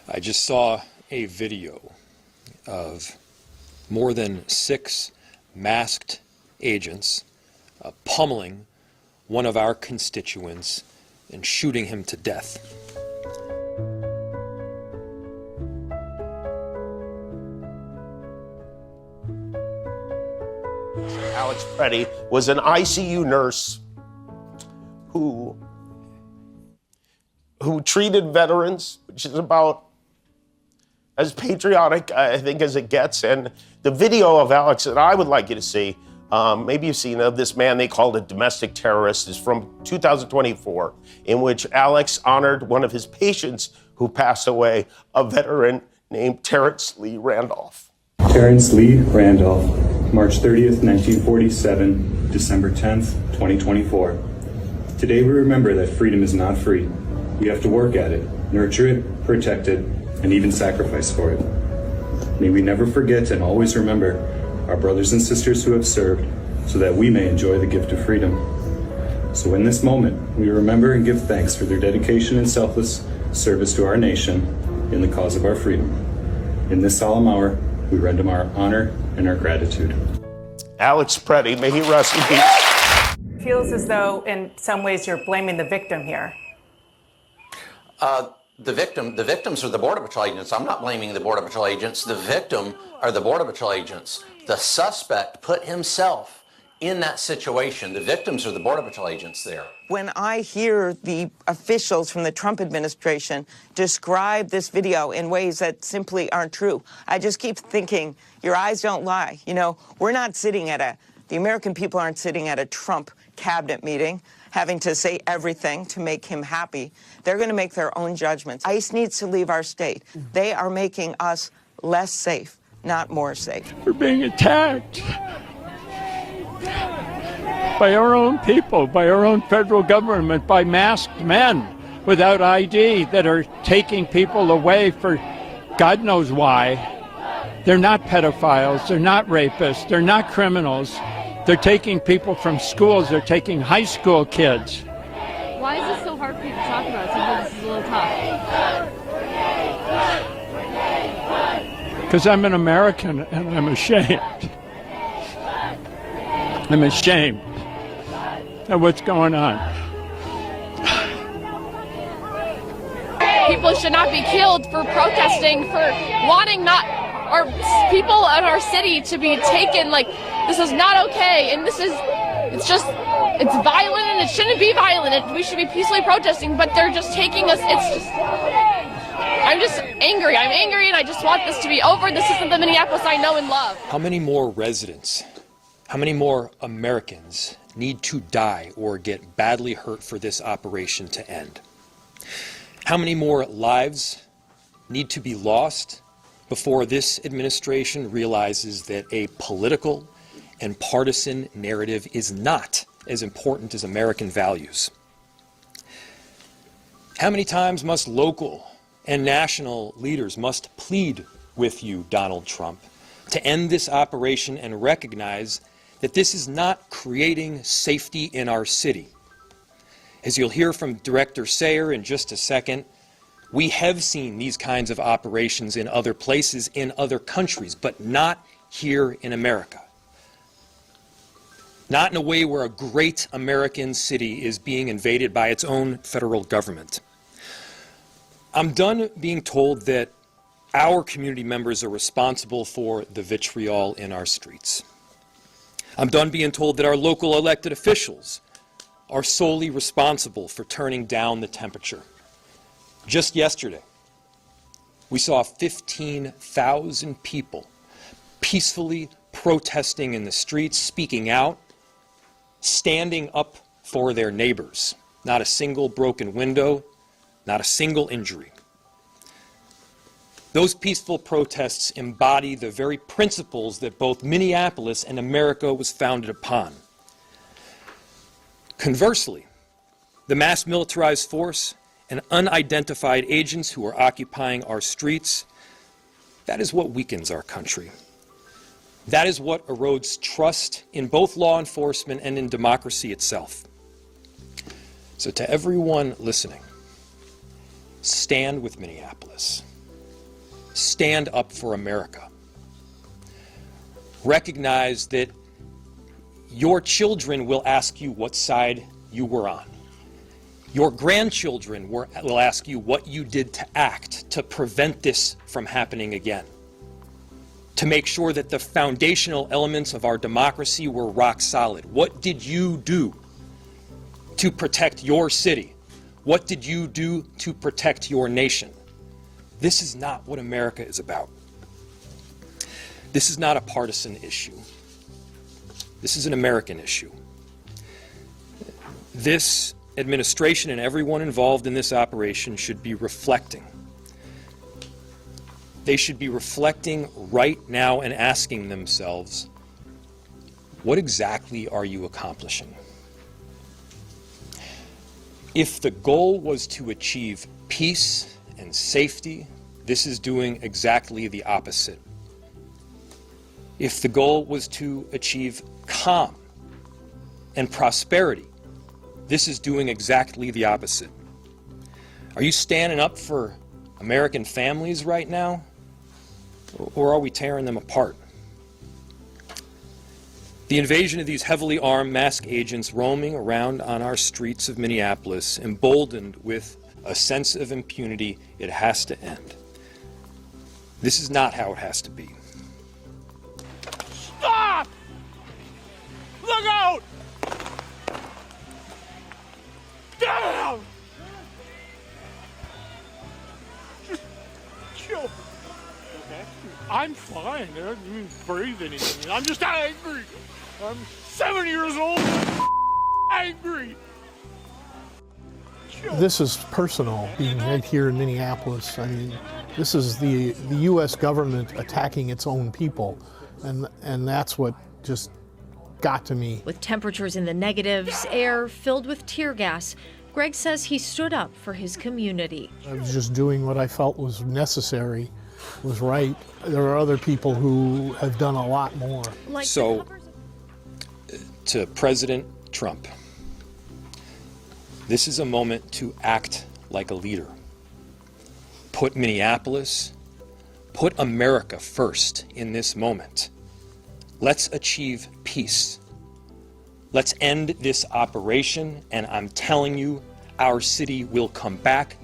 I just saw a video of more than 6 masked agents pummeling one of our constituents and shooting him to death. Alex Pretti was an ICU nurse who treated veterans, which is about as patriotic, I think, as it gets. And the video of Alex that I would like you to see, maybe you've seen of this man they called a domestic terrorist, is from 2024, in which Alex honored one of his patients who passed away, a veteran named Terrence Lee Randolph. Terrence Lee Randolph, March 30th, 1947, December 10th, 2024. Today we remember that freedom is not free. We have to work at it, nurture it, protect it, and even sacrifice for it. May we never forget and always remember our brothers and sisters who have served so that we may enjoy the gift of freedom. So in this moment, we remember and give thanks for their dedication and selfless service to our nation in the cause of our freedom. In this solemn hour, we render them our honor and our gratitude. Alex Pretti, may he rest in peace. Feels as though in some ways you're blaming the victim here. The victims are the Border Patrol agents. I'm not blaming the Border Patrol agents. The victim are the Border Patrol agents. The suspect put himself in that situation. The victims are the Border Patrol agents there. When I hear the officials from the Trump administration describe this video in ways that simply aren't true, I just keep thinking, your eyes don't lie. You know, we're not sitting at the American people aren't sitting at a Trump cabinet meeting having to say everything to make him happy. They're going to make their own judgments. ICE needs to leave our state. They are making us less safe, not more safe. We're being attacked by our own people, by our own federal government, by masked men without ID that are taking people away for God knows why. They're not pedophiles, they're not rapists, they're not criminals. They're taking people from schools, they're taking high school kids. Why is this so hard for you to talk about? Sometimes this is a little tough. Because I'm an American and I'm ashamed. I'm ashamed of what's going on. People should not be killed for protesting, for wanting not our people in our city to be taken. Like, this is not okay, and it's violent, and it shouldn't be violent. We should be peacefully protesting, but they're just taking us. I'm just angry. I'm angry, and I just want this to be over. This isn't the Minneapolis I know and love. How many more residents, how many more Americans need to die or get badly hurt for this operation to end? How many more lives need to be lost before this administration realizes that a political and partisan narrative is not as important as American values? How many times must local and national leaders must plead with you, Donald Trump, to end this operation and recognize that this is not creating safety in our city? As you'll hear from Director Sayer in just a second, we have seen these kinds of operations in other places, in other countries, but not here in America. Not in a way where a great American city is being invaded by its own federal government. I'm done being told that our community members are responsible for the vitriol in our streets. I'm done being told that our local elected officials are solely responsible for turning down the temperature. Just yesterday, we saw 15,000 people peacefully protesting in the streets, speaking out, standing up for their neighbors. Not a single broken window, not a single injury. Those peaceful protests embody the very principles that both Minneapolis and America was founded upon. Conversely, the mass militarized force and unidentified agents who are occupying our streets, that is what weakens our country. That is what erodes trust in both law enforcement and in democracy itself. So to everyone listening, stand with Minneapolis. stand up for America. Recognize that your children will ask you what side you were on. Your grandchildren will ask you what you did to act to prevent this from happening again, to make sure that the foundational elements of our democracy were rock solid. What did you do to protect your city? What did you do to protect your nation? This is not what America is about. This is not a partisan issue. This is an American issue. This administration and everyone involved in this operation should be reflecting. They should be reflecting right now and asking themselves, what exactly are you accomplishing? If the goal was to achieve peace and safety, this is doing exactly the opposite. If the goal was to achieve calm and prosperity, this is doing exactly the opposite. Are you standing up for American families right now, or are we tearing them apart? The invasion of these heavily armed masked agents roaming around on our streets of Minneapolis, emboldened with a sense of impunity, it has to end. This is not how it has to be. Stop! Look out! Damn! Chill. Okay. I'm fine. I didn't breathe anything. I'm just angry. I'm 7 years old. Angry. Chill. This is personal, being right here in Minneapolis. I mean, this is the U.S. government attacking its own people, and that's what just got to me. With temperatures in the negatives, air filled with tear gas, Greg says he stood up for his community. I was just doing what I felt was necessary, was right. There are other people who have done a lot more. So, to President Trump, this is a moment to act like a leader. Put Minneapolis, put America first in this moment. Let's achieve peace. Let's end this operation, and I'm telling you, our city will come back.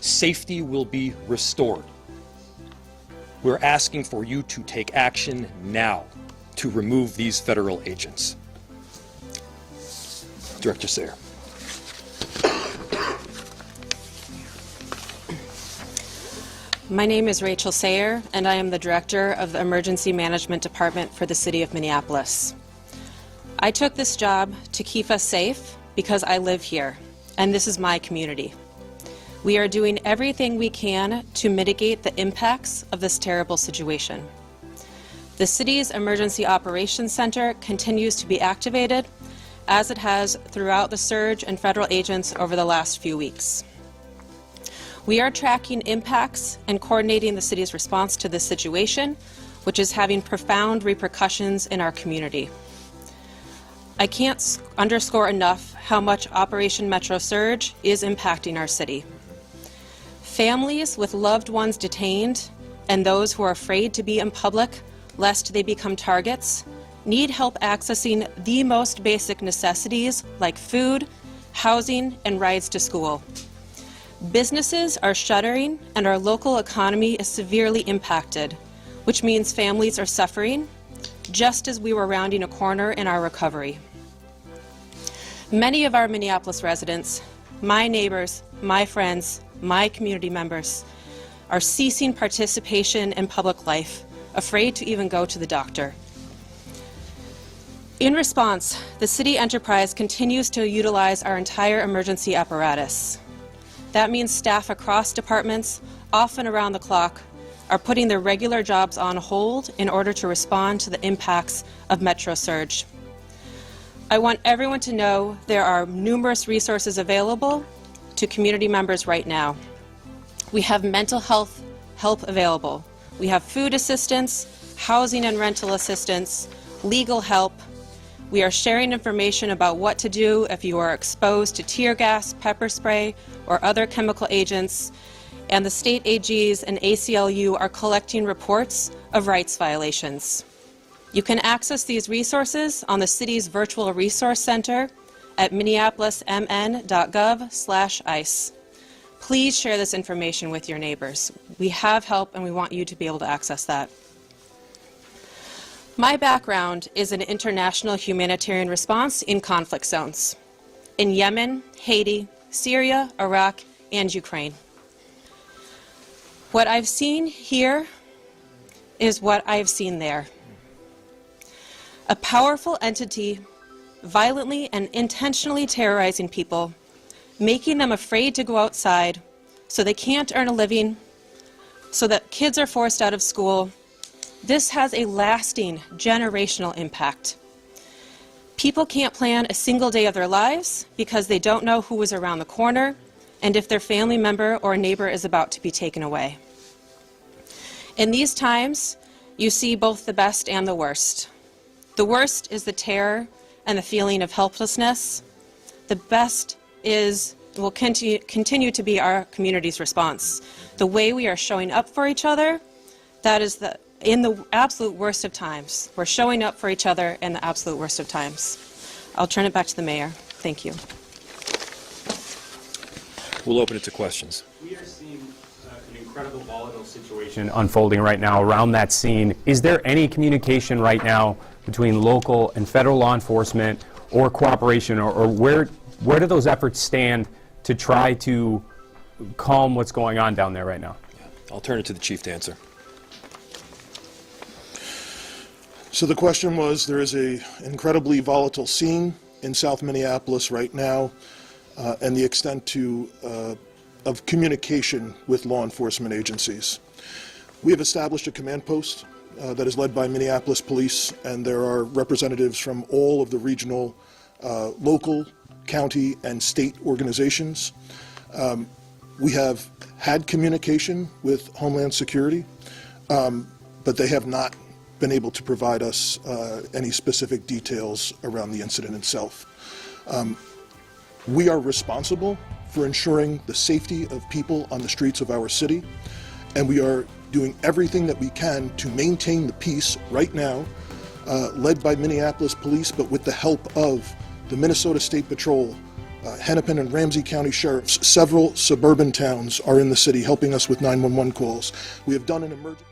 Safety will be restored. We're asking for you to take action now to remove these federal agents. Director Sayre. My name is Rachel Sayre, and I am the Director of the Emergency Management Department for the City of Minneapolis. I took this job to keep us safe because I live here, and this is my community. We are doing everything we can to mitigate the impacts of this terrible situation. The city's Emergency Operations Center continues to be activated, as it has throughout the surge in federal agents over the last few weeks. We are tracking impacts and coordinating the city's response to this situation, which is having profound repercussions in our community. I can't underscore enough how much Operation Metro Surge is impacting our city. Families with loved ones detained and those who are afraid to be in public lest they become targets need help accessing the most basic necessities like food, housing, and rides to school. Businesses are shuttering and our local economy is severely impacted, which means families are suffering, just as we were rounding a corner in our recovery. Many of our Minneapolis residents, my neighbors, my friends, my community members, are ceasing participation in public life, afraid to even go to the doctor. In response, the city enterprise continues to utilize our entire emergency apparatus. That means staff across departments, often around the clock, are putting their regular jobs on hold in order to respond to the impacts of Metro Surge. I want everyone to know there are numerous resources available to community members right now. We have mental health help available. We have food assistance, housing and rental assistance, legal help. We are sharing information about what to do if you are exposed to tear gas, pepper spray, or other chemical agents. and the state AGs and ACLU are collecting reports of rights violations. You can access these resources on the city's virtual resource center at minneapolismn.gov/ICE. Please share this information with your neighbors. We have help and we want you to be able to access that. My background is in international humanitarian response in conflict zones in Yemen, Haiti, Syria, Iraq, and Ukraine. What I've seen here is what I've seen there. A powerful entity violently and intentionally terrorizing people, making them afraid to go outside so they can't earn a living, so that kids are forced out of school. This has a lasting generational impact. People can't plan a single day of their lives because they don't know who is around the corner and if their family member or neighbor is about to be taken away. In these times, you see both the best and the worst. The worst is the terror and the feeling of helplessness. The best will continue to be our community's response. The way we are showing up for each other, that is in the absolute worst of times. We're showing up for each other in the absolute worst of times. I'll turn it back to the mayor. Thank you. We'll open it to questions. We are seeing an incredible volatile situation unfolding right now around that scene. Is there any communication right now between local and federal law enforcement or cooperation, or where do those efforts stand to try to calm what's going on down there right now? I'll turn it to the chief to answer. So the question was, there is an incredibly volatile scene in South Minneapolis right now, and the extent of communication with law enforcement agencies. We have established a command post that is led by Minneapolis Police, and there are representatives from all of the regional, local, county, and state organizations. We have had communication with Homeland Security, but they have not been able to provide us any specific details around the incident itself. We are responsible for ensuring the safety of people on the streets of our city, and we are doing everything that we can to maintain the peace right now, led by Minneapolis Police, but with the help of the Minnesota State Patrol, Hennepin and Ramsey County Sheriffs. Several suburban towns are in the city helping us with 911 calls. We have done an emergency